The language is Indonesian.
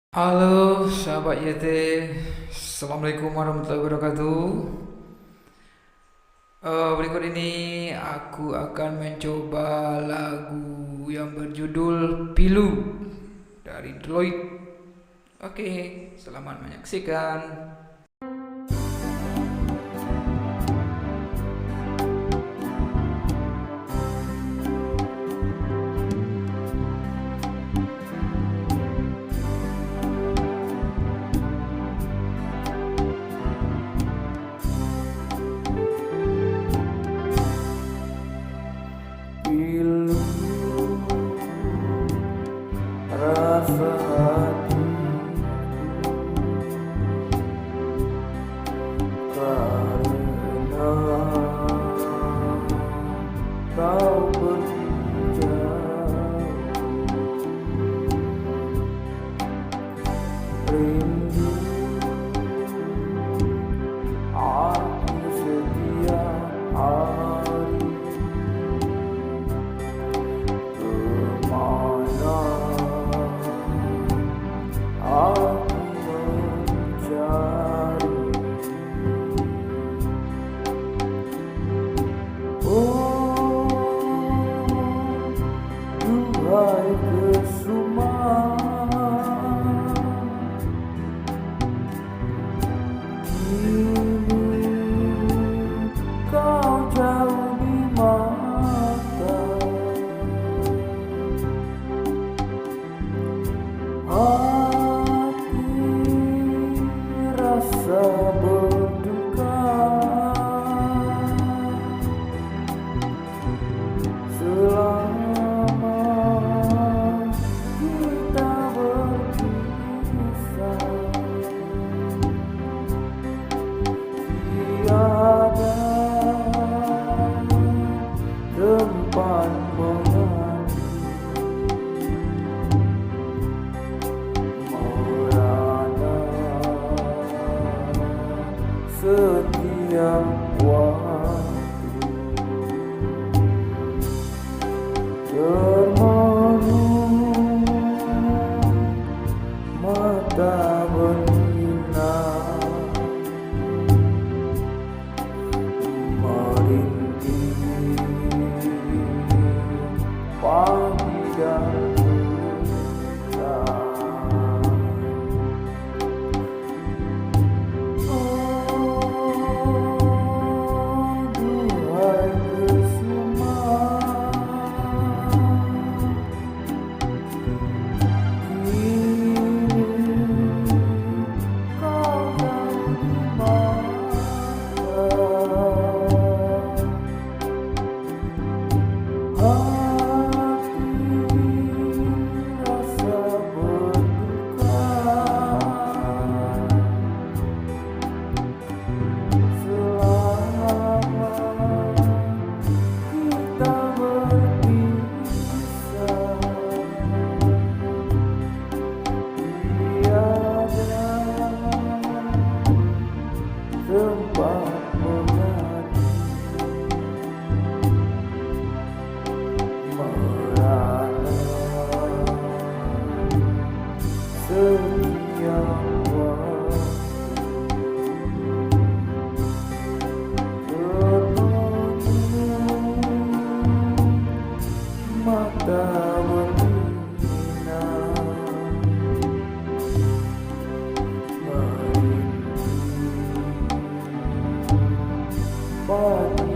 Halo sahabat YT, Assalamualaikum warahmatullahi wabarakatuh. Berikut ini aku akan mencoba lagu yang berjudul Pilu dari Deloitte. Oke, selamat menyaksikan. Pilu rasa hati karena kau pergi jauh. Rindu aku setiap hari. Kemana aku mencari? Oh, duhai kesuma, kini kau jauh di mata. Hati rasa berduka selama kita berpisah. Tiada tempat mengadu, merana setiap waktu, termenung mata berminat, merintih pagi dan petang. Oh, duhai kesuma, kini kau jauh di mata. Hati rasa berduka selama kita berpisah. Tiada tempat mengadu, merana setiap waktu, termenung mata berminat, merintih pagi